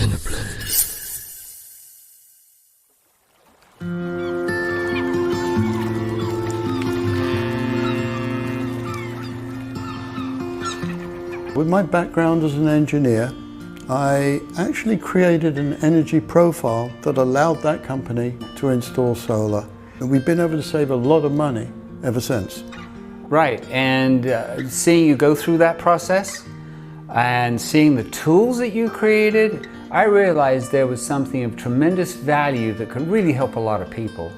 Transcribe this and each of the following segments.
Center Place. With my background as an engineer, I actually created an energy profile that allowed that company to install solar. And we've been able to save a lot of money ever since. Right, and seeing you go through that process and seeing the tools that you created, I realized there was something of tremendous value that could really help a lot of people.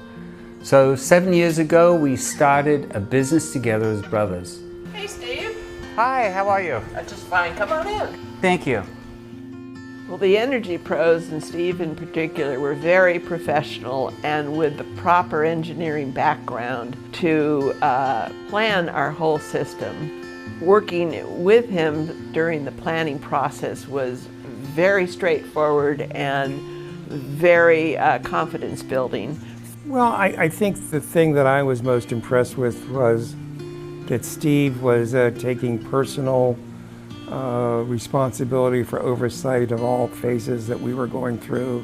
So 7 years ago, we started a business together as brothers. Hey, Steve. Hi, how are you? Just fine. Come on in. Thank you. Well, the energy pros, and Steve in particular, were very professional and with the proper engineering background to plan our whole system. Working with him during the planning process was very straightforward and very confidence building. Well, I think the thing that I was most impressed with was that Steve was taking personal responsibility for oversight of all phases that we were going through,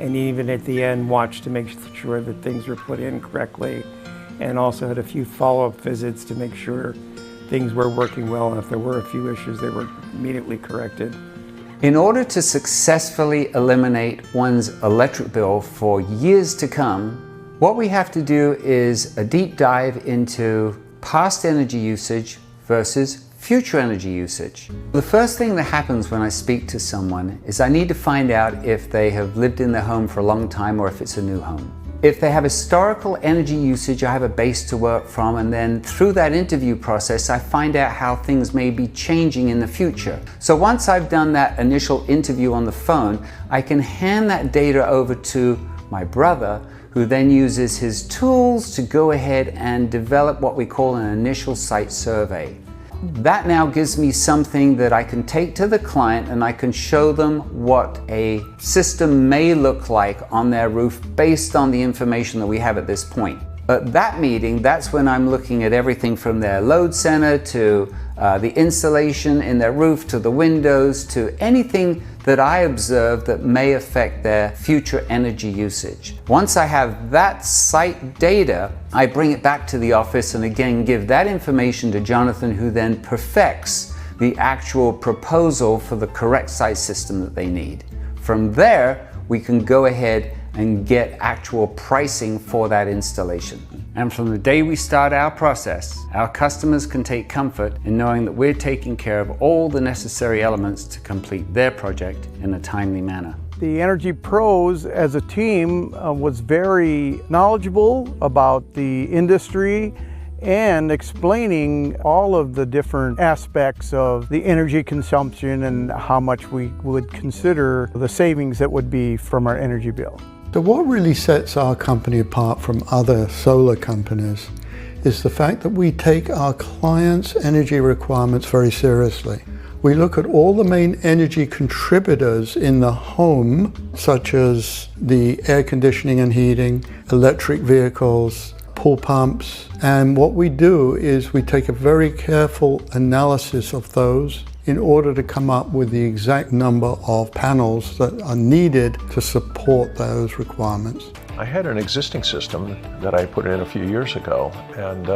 and even at the end watched to make sure that things were put in correctly, and also had a few follow-up visits to make sure things were working well, and if there were a few issues, they were immediately corrected. In order to successfully eliminate one's electric bill for years to come, what we have to do is a deep dive into past energy usage versus future energy usage. The first thing that happens when I speak to someone is I need to find out if they have lived in their home for a long time or if it's a new home. If they have historical energy usage, I have a base to work from, and then through that interview process, I find out how things may be changing in the future. So once I've done that initial interview on the phone, I can hand that data over to my brother, who then uses his tools to go ahead and develop what we call an initial site survey. That now gives me something that I can take to the client, and I can show them what a system may look like on their roof based on the information that we have at this point. At that meeting, that's when I'm looking at everything from their load center to the insulation in their roof to the windows to anything that I observe that may affect their future energy usage. Once I have that site data, I bring it back to the office and again give that information to Jonathan, who then perfects the actual proposal for the correct site system that they need. From there, we can go ahead and get actual pricing for that installation. And from the day we start our process, our customers can take comfort in knowing that we're taking care of all the necessary elements to complete their project in a timely manner. The Energy Pros as a team was very knowledgeable about the industry and explaining all of the different aspects of the energy consumption and how much we would consider the savings that would be from our energy bill. So what really sets our company apart from other solar companies is the fact that we take our clients' energy requirements very seriously. We look at all the main energy contributors in the home, such as the air conditioning and heating, electric vehicles, pool pumps, and what we do is we take a very careful analysis of those in order to come up with the exact number of panels that are needed to support those requirements. I had an existing system that I put in a few years ago, and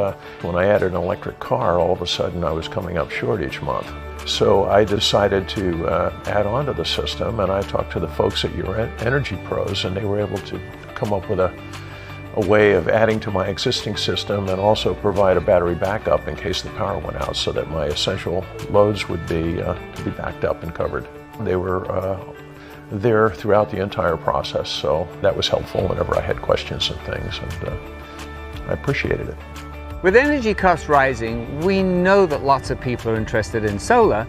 when I added an electric car, all of a sudden I was coming up short each month. So I decided to add on to the system, and I talked to the folks at your Energy Pros, and they were able to come up with a way of adding to my existing system and also provide a battery backup in case the power went out, so that my essential loads would be backed up and covered. They were there throughout the entire process, so that was helpful whenever I had questions and things, and I appreciated it. With energy costs rising, we know that lots of people are interested in solar.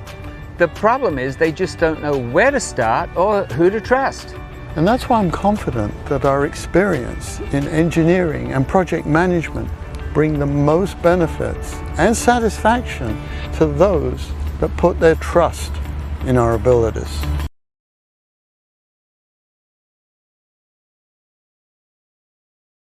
The problem is they just don't know where to start or who to trust. And that's why I'm confident that our experience in engineering and project management bring the most benefits and satisfaction to those that put their trust in our abilities.